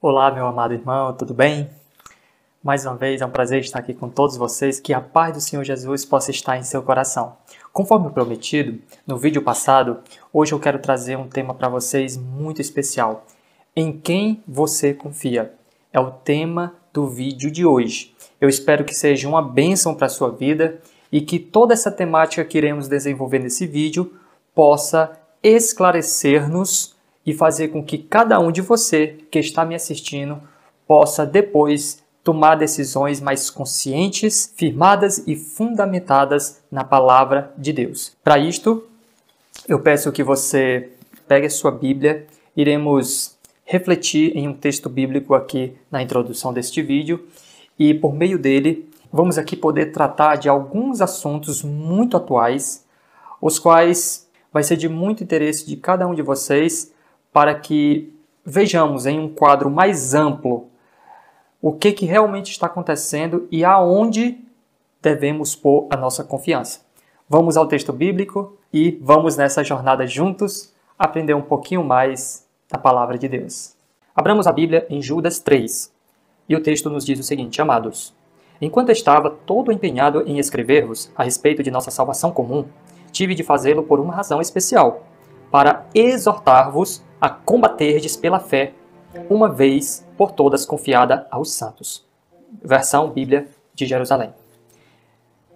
Olá, meu amado irmão, tudo bem? Mais uma vez é um prazer estar aqui com todos vocês, que a paz do Senhor Jesus possa estar em seu coração. Conforme prometido, no vídeo passado, hoje eu quero trazer um tema para vocês muito especial. Em quem você confia? É o tema do vídeo de hoje. Eu espero que seja uma bênção para a sua vida e que toda essa temática que iremos desenvolver nesse vídeo possa esclarecer-nos e fazer com que cada um de você que está me assistindo possa depois tomar decisões mais conscientes, firmadas e fundamentadas na palavra de Deus. Para isto, eu peço que você pegue a sua Bíblia, iremos refletir em um texto bíblico aqui na introdução deste vídeo e por meio dele vamos aqui poder tratar de alguns assuntos muito atuais, os quais vai ser de muito interesse de cada um de vocês para que vejamos em um quadro mais amplo o que realmente está acontecendo e aonde devemos pôr a nossa confiança. Vamos ao texto bíblico e vamos nessa jornada juntos aprender um pouquinho mais da palavra de Deus. Abramos a Bíblia em Judas 3 e o texto nos diz o seguinte: Amados, enquanto estava todo empenhado em escrever-vos a respeito de nossa salvação comum, tive de fazê-lo por uma razão especial, para exortar-vos a combaterdes pela fé, uma vez por todas confiada aos santos. Versão Bíblia de Jerusalém.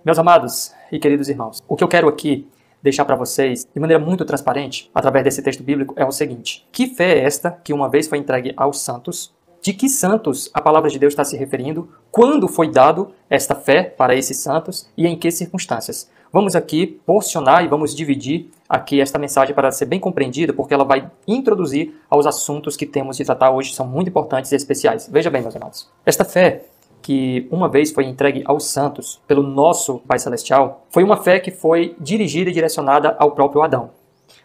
Meus amados e queridos irmãos, o que eu quero aqui deixar para vocês, de maneira muito transparente, através desse texto bíblico, é o seguinte: que fé é esta que uma vez foi entregue aos santos? De que santos a palavra de Deus está se referindo? Quando foi dado esta fé para esses santos e em que circunstâncias? Vamos aqui porcionar e vamos dividir aqui esta mensagem para ser bem compreendida, porque ela vai introduzir aos assuntos que temos de tratar hoje, que são muito importantes e especiais. Veja bem, meus amados. Esta fé que uma vez foi entregue aos santos pelo nosso Pai Celestial, foi uma fé que foi dirigida e direcionada ao próprio Adão.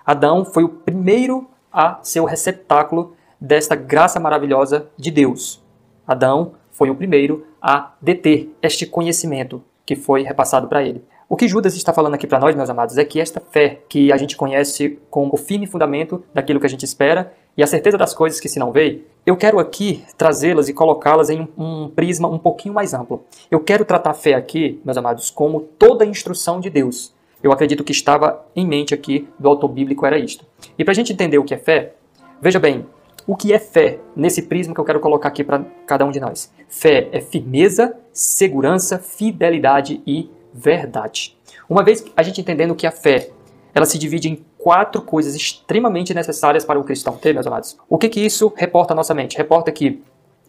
Adão foi o primeiro a ser o receptáculo desta graça maravilhosa de Deus. Adão foi o primeiro a deter este conhecimento que foi repassado para ele. O que Judas está falando aqui para nós, meus amados, é que esta fé que a gente conhece como o firme fundamento daquilo que a gente espera e a certeza das coisas que se não vê, eu quero aqui trazê-las e colocá-las em um prisma um pouquinho mais amplo. Eu quero tratar a fé aqui, meus amados, como toda a instrução de Deus. Eu acredito que estava em mente aqui do autor bíblico era isto. E para a gente entender o que é fé, veja bem, o que é fé nesse prisma que eu quero colocar aqui para cada um de nós? Fé é firmeza, segurança, fidelidade e verdade. Uma vez a gente entendendo que a fé, ela se divide em 4 coisas extremamente necessárias para o cristão ter, meus amados. O que isso reporta à nossa mente? Reporta que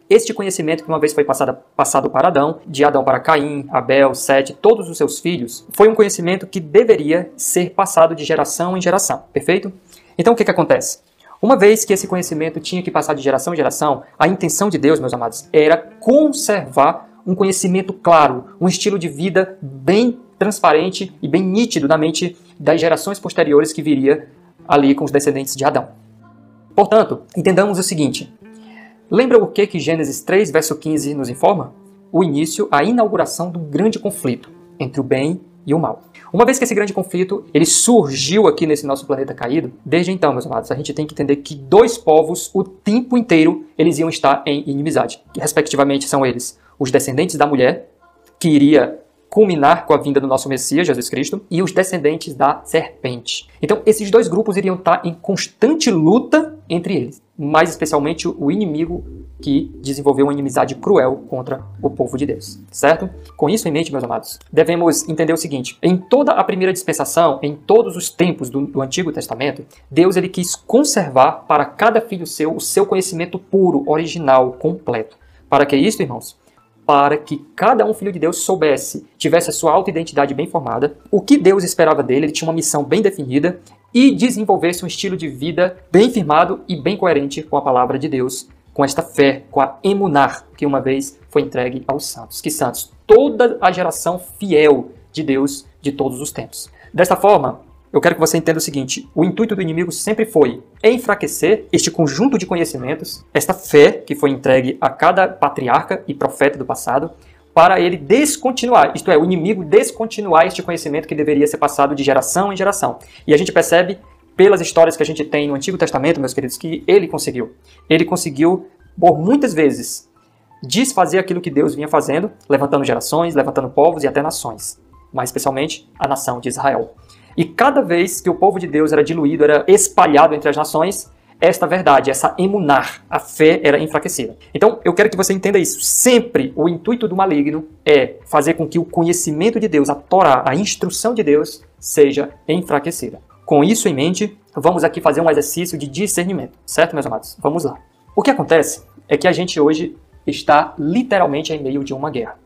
este conhecimento que uma vez foi passado para Adão, de Adão para Caim, Abel, Sete, todos os seus filhos, foi um conhecimento que deveria ser passado de geração em geração, perfeito? Então o que acontece? Uma vez que esse conhecimento tinha que passar de geração em geração, a intenção de Deus, meus amados, era conservar um conhecimento claro, um estilo de vida bem transparente e bem nítido na mente das gerações posteriores que viria ali com os descendentes de Adão. Portanto, entendamos o seguinte. Lembra o que Gênesis 3, verso 15 nos informa? O início, a inauguração do grande conflito entre o bem e o mal. Uma vez que esse grande conflito ele surgiu aqui nesse nosso planeta caído, desde então, meus amados, a gente tem que entender que 2 povos, o tempo inteiro, eles iam estar em inimizade. Que, respectivamente, são eles os descendentes da mulher, que iria culminar com a vinda do nosso Messias, Jesus Cristo, e os descendentes da serpente. Então, esses 2 grupos iriam estar em constante luta entre eles, mais especialmente o inimigo que desenvolveu uma inimizade cruel contra o povo de Deus, certo? Com isso em mente, meus amados, devemos entender o seguinte: em toda a primeira dispensação, em todos os tempos do Antigo Testamento, Deus ele quis conservar para cada filho seu o seu conhecimento puro, original, completo. Para que isso, irmãos? Para que cada um filho de Deus soubesse, tivesse a sua autoidentidade bem formada, o que Deus esperava dele, ele tinha uma missão bem definida e desenvolvesse um estilo de vida bem firmado e bem coerente com a palavra de Deus, com esta fé, com a emunar, que uma vez foi entregue aos santos. Que santos? Toda a geração fiel de Deus de todos os tempos. Desta forma, eu quero que você entenda o seguinte: o intuito do inimigo sempre foi enfraquecer este conjunto de conhecimentos, esta fé que foi entregue a cada patriarca e profeta do passado, para ele descontinuar, isto é, o inimigo descontinuar este conhecimento que deveria ser passado de geração em geração. E a gente percebe pelas histórias que a gente tem no Antigo Testamento, meus queridos, que ele conseguiu por muitas vezes desfazer aquilo que Deus vinha fazendo, levantando gerações, levantando povos e até nações, mas especialmente a nação de Israel. E cada vez que o povo de Deus era diluído, era espalhado entre as nações, esta verdade, essa emunar, a fé era enfraquecida. Então, eu quero que você entenda isso. Sempre o intuito do maligno é fazer com que o conhecimento de Deus, a Torá, a instrução de Deus, seja enfraquecida. Com isso em mente, vamos aqui fazer um exercício de discernimento, certo, meus amados? Vamos lá. O que acontece é que a gente hoje está literalmente em meio de uma guerra.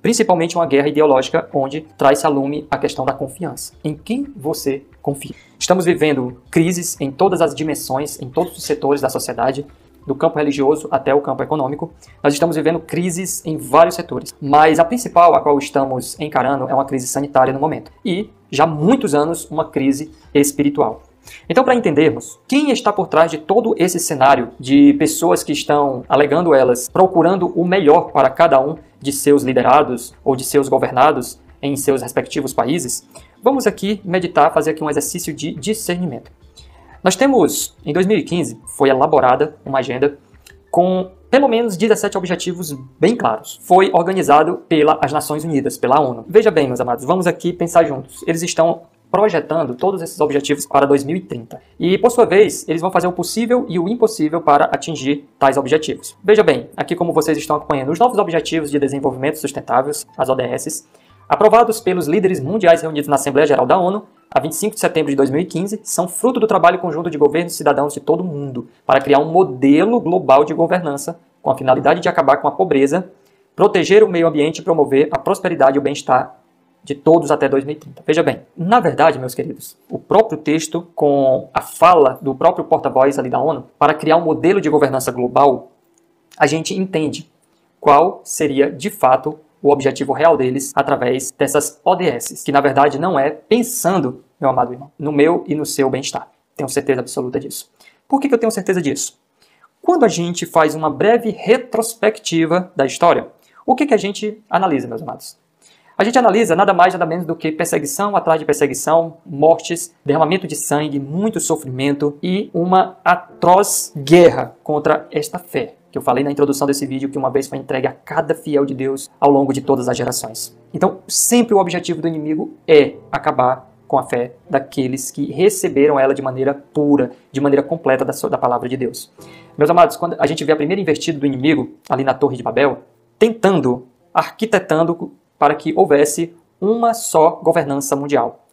Principalmente uma guerra ideológica onde traz-se a lume a questão da confiança. Em quem você confia? Estamos vivendo crises em todas as dimensões, em todos os setores da sociedade, do campo religioso até o campo econômico. Nós estamos vivendo crises em vários setores. Mas a principal, a qual estamos encarando, é uma crise sanitária no momento. E, já há muitos anos, uma crise espiritual. Então, para entendermos quem está por trás de todo esse cenário de pessoas que estão, alegando elas, procurando o melhor para cada um de seus liderados ou de seus governados em seus respectivos países, vamos aqui meditar, fazer aqui um exercício de discernimento. Nós temos, em 2015, foi elaborada uma agenda com pelo menos 17 objetivos bem claros. Foi organizado pelas Nações Unidas, pela ONU. Veja bem, meus amados, vamos aqui pensar juntos. Eles estão projetando todos esses objetivos para 2030. E, por sua vez, eles vão fazer o possível e o impossível para atingir tais objetivos. Veja bem, aqui como vocês estão acompanhando, os novos Objetivos de Desenvolvimento Sustentáveis, as ODS, aprovados pelos líderes mundiais reunidos na Assembleia Geral da ONU, a 25 de setembro de 2015, são fruto do trabalho conjunto de governos e cidadãos de todo o mundo para criar um modelo global de governança com a finalidade de acabar com a pobreza, proteger o meio ambiente e promover a prosperidade e o bem-estar de todos até 2030. Veja bem, na verdade, meus queridos, o próprio texto com a fala do próprio porta-voz ali da ONU para criar um modelo de governança global, a gente entende qual seria, de fato, o objetivo real deles através dessas ODS, que na verdade não é pensando, meu amado irmão, no meu e no seu bem-estar. Tenho certeza absoluta disso. Por que eu tenho certeza disso? Quando a gente faz uma breve retrospectiva da história, o que a gente analisa, meus amados? A gente analisa nada mais, nada menos do que perseguição atrás de perseguição, mortes, derramamento de sangue, muito sofrimento e uma atroz guerra contra esta fé, que eu falei na introdução desse vídeo, que uma vez foi entregue a cada fiel de Deus ao longo de todas as gerações. Então, sempre o objetivo do inimigo é acabar com a fé daqueles que receberam ela de maneira pura, de maneira completa da palavra de Deus. Meus amados, quando a gente vê a primeira investida do inimigo ali na Torre de Babel, tentando, arquitetando para que houvesse uma só governança mundial.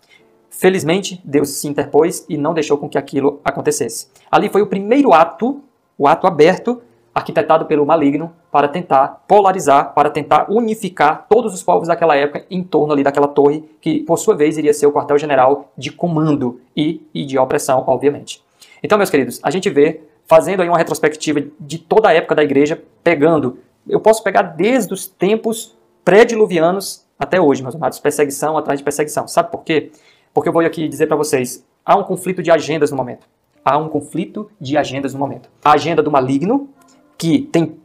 Felizmente, Deus se interpôs e não deixou com que aquilo acontecesse. Ali foi o primeiro ato, o ato aberto, arquitetado pelo maligno, para tentar polarizar, para tentar unificar todos os povos daquela época em torno ali daquela torre, que por sua vez iria ser o quartel-general de comando e de opressão, obviamente. Então, meus queridos, a gente vê, fazendo aí uma retrospectiva de toda a época da igreja, eu posso pegar desde os tempos pré-diluvianos até hoje, meus amados, perseguição atrás de perseguição. Sabe por quê? Porque eu vou aqui dizer para vocês, há um conflito de agendas no momento. Há um conflito de agendas no momento. A agenda do maligno, que tem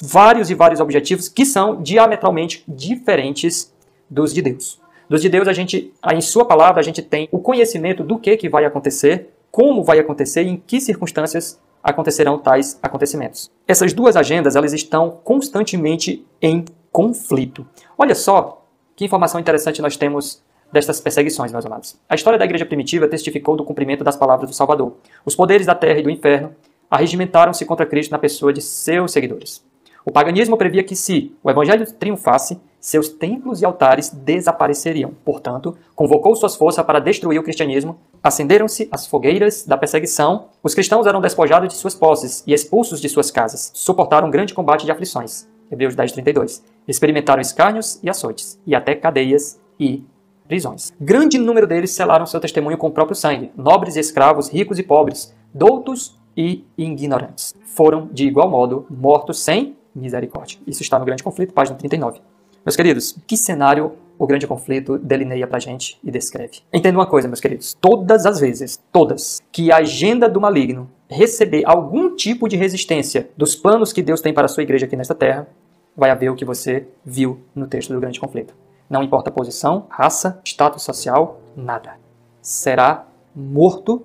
vários e vários objetivos que são diametralmente diferentes dos de Deus. Dos de Deus, em sua palavra, a gente tem o conhecimento do que vai acontecer, como vai acontecer e em que circunstâncias acontecerão tais acontecimentos. Essas duas agendas, elas estão constantemente em conflito. Olha só que informação interessante nós temos destas perseguições, meus amados. A história da igreja primitiva testificou do cumprimento das palavras do Salvador. Os poderes da terra e do inferno arregimentaram-se contra Cristo na pessoa de seus seguidores. O paganismo previa que se o evangelho triunfasse, seus templos e altares desapareceriam. Portanto, convocou suas forças para destruir o cristianismo. Acenderam-se as fogueiras da perseguição. Os cristãos eram despojados de suas posses e expulsos de suas casas. Suportaram um grande combate de aflições. Hebreus 10:32. Experimentaram escárnios e açoites, e até cadeias e prisões. Grande número deles selaram seu testemunho com o próprio sangue. Nobres e escravos, ricos e pobres, doutos e ignorantes. Foram, de igual modo, mortos sem misericórdia. Isso está no Grande Conflito, página 39. Meus queridos, que cenário o Grande Conflito delineia pra gente e descreve? Entenda uma coisa, meus queridos. Todas as vezes, que a agenda do maligno receber algum tipo de resistência dos planos que Deus tem para a sua igreja aqui nesta terra, vai haver o que você viu no texto do Grande Conflito. Não importa a posição, raça, status social, nada. Será morto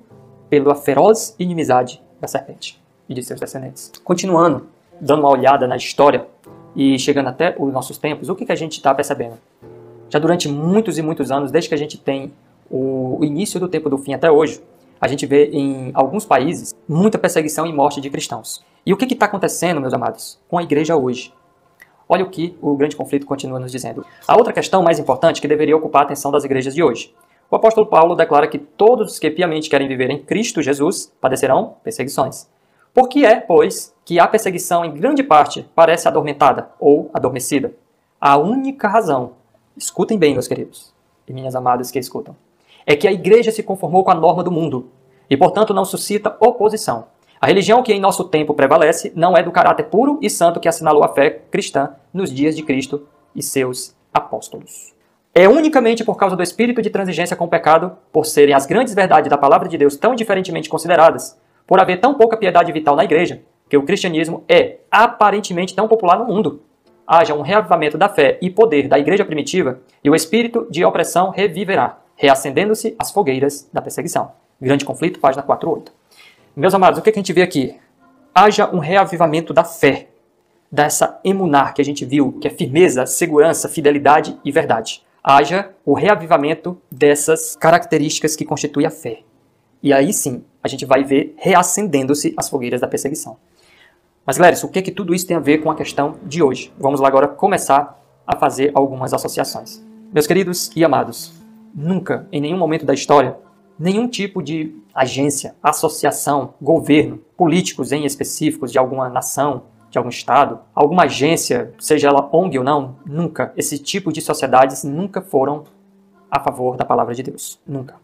pela feroz inimizade da serpente e de seus descendentes. Continuando, dando uma olhada na história e chegando até os nossos tempos, o que a gente está percebendo? Já durante muitos e muitos anos, desde que a gente tem o início do tempo do fim até hoje, a gente vê em alguns países muita perseguição e morte de cristãos. E o que está acontecendo, meus amados, com a igreja hoje? Olha o que o grande conflito continua nos dizendo. A outra questão mais importante que deveria ocupar a atenção das igrejas de hoje. O apóstolo Paulo declara que todos os que piamente querem viver em Cristo Jesus padecerão perseguições. Por que é, pois, que a perseguição em grande parte parece adormentada ou adormecida? A única razão, escutem bem, meus queridos e minhas amadas que escutam, é que a igreja se conformou com a norma do mundo e, portanto, não suscita oposição. A religião que em nosso tempo prevalece não é do caráter puro e santo que assinalou a fé cristã nos dias de Cristo e seus apóstolos. É unicamente por causa do espírito de transigência com o pecado, por serem as grandes verdades da palavra de Deus tão diferentemente consideradas, por haver tão pouca piedade vital na igreja, que o cristianismo é aparentemente tão popular no mundo. Haja um reavivamento da fé e poder da igreja primitiva e o espírito de opressão reviverá, reacendendo-se as fogueiras da perseguição. Grande conflito, página 48. Meus amados, o que a gente vê aqui? Haja um reavivamento da fé, dessa emunar que a gente viu, que é firmeza, segurança, fidelidade e verdade. Haja o reavivamento dessas características que constituem a fé. E aí sim, a gente vai ver reacendendo-se as fogueiras da perseguição. Mas, galera, o que tudo isso tem a ver com a questão de hoje? Vamos lá agora começar a fazer algumas associações. Meus queridos e amados, nunca, em nenhum momento da história, nenhum tipo de agência, associação, governo, políticos em específicos de alguma nação, de algum estado, alguma agência, seja ela ONG ou não, nunca, esse tipo de sociedades nunca foram a favor da palavra de Deus. Nunca.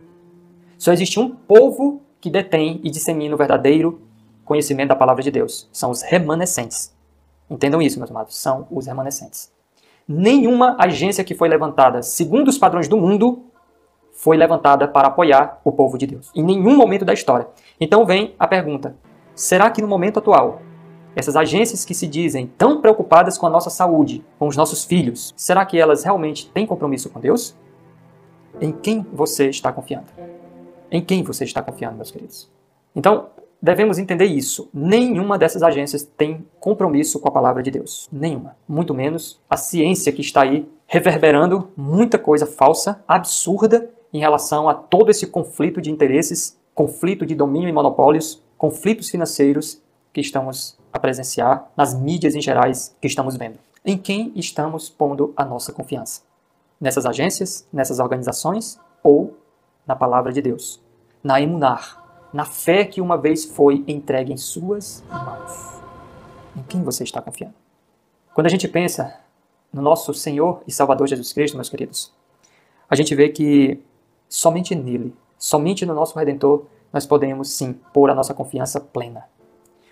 Só existe um povo que detém e dissemina o verdadeiro conhecimento da palavra de Deus. São os remanescentes. Entendam isso, meus amados. São os remanescentes. Nenhuma agência que foi levantada segundo os padrões do mundo foi levantada para apoiar o povo de Deus. Em nenhum momento da história. Então vem a pergunta. Será que no momento atual, essas agências que se dizem tão preocupadas com a nossa saúde, com os nossos filhos, será que elas realmente têm compromisso com Deus? Em quem você está confiando? Em quem você está confiando, meus queridos? Então, devemos entender isso. Nenhuma dessas agências tem compromisso com a palavra de Deus. Nenhuma. Muito menos a ciência que está aí reverberando muita coisa falsa, absurda, em relação a todo esse conflito de interesses, conflito de domínio e monopólios, conflitos financeiros que estamos a presenciar nas mídias em gerais que estamos vendo. Em quem estamos pondo a nossa confiança? Nessas agências, organizações ou na palavra de Deus? Na emunar, na fé que uma vez foi entregue em suas mãos. Em quem você está confiando? Quando a gente pensa no nosso Senhor e Salvador Jesus Cristo, meus queridos, a gente vê que somente nele, somente no nosso Redentor, nós podemos sim pôr a nossa confiança plena.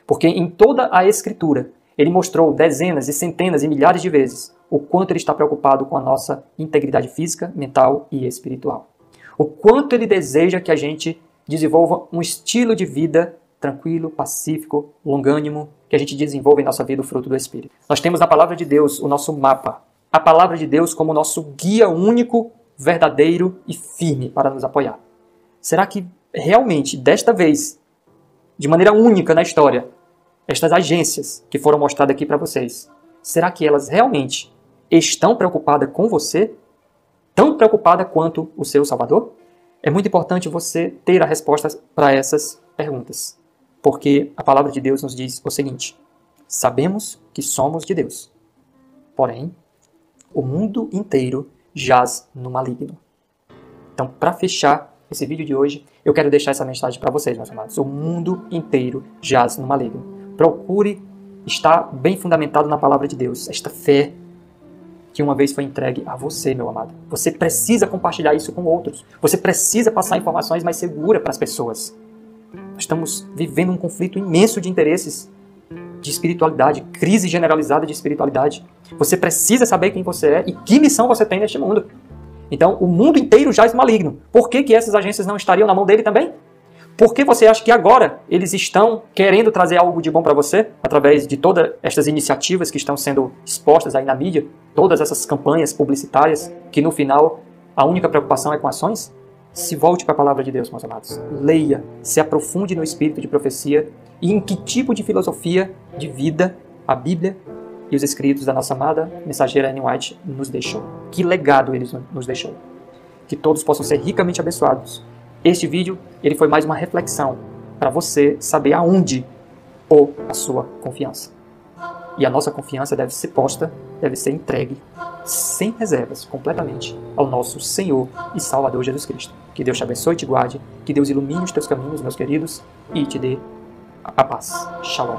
Porque em toda a Escritura, ele mostrou dezenas e centenas e milhares de vezes o quanto ele está preocupado com a nossa integridade física, mental e espiritual. O quanto ele deseja que a gente desenvolva um estilo de vida tranquilo, pacífico, longânimo, que a gente desenvolva em nossa vida o fruto do Espírito. Nós temos na Palavra de Deus o nosso mapa, a Palavra de Deus como nosso guia único, verdadeiro e firme para nos apoiar. Será que realmente, desta vez, de maneira única na história, estas agências que foram mostradas aqui para vocês, será que elas realmente estão preocupadas com você? Tão preocupadas quanto o seu Salvador? É muito importante você ter a resposta para essas perguntas, porque a palavra de Deus nos diz o seguinte: sabemos que somos de Deus, porém, o mundo inteiro jaz no maligno. Então, para fechar esse vídeo de hoje, eu quero deixar essa mensagem para vocês, meus amados. O mundo inteiro jaz no maligno. Procure estar bem fundamentado na palavra de Deus, esta fé que uma vez foi entregue a você, meu amado. Você precisa compartilhar isso com outros. Você precisa passar informações mais seguras para as pessoas. Nós estamos vivendo um conflito imenso de interesses, de espiritualidade, crise generalizada de espiritualidade. Você precisa saber quem você é e que missão você tem neste mundo. Então, o mundo inteiro jaz maligno. Por que essas agências não estariam na mão dele também? Por que você acha que agora eles estão querendo trazer algo de bom para você, através de todas estas iniciativas que estão sendo expostas aí na mídia, todas essas campanhas publicitárias, que no final a única preocupação é com ações? Se volte para a palavra de Deus, meus amados. Leia, se aprofunde no espírito de profecia e em que tipo de filosofia de vida a Bíblia e os escritos da nossa amada mensageira Ellen White nos deixou. Que legado ele nos deixou. Que todos possam ser ricamente abençoados. Este vídeo ele foi mais uma reflexão para você saber aonde pôr a sua confiança. E a nossa confiança deve ser posta, deve ser entregue, sem reservas, completamente, ao nosso Senhor e Salvador Jesus Cristo. Que Deus te abençoe e te guarde, que Deus ilumine os teus caminhos, meus queridos, e te dê a paz. Shalom.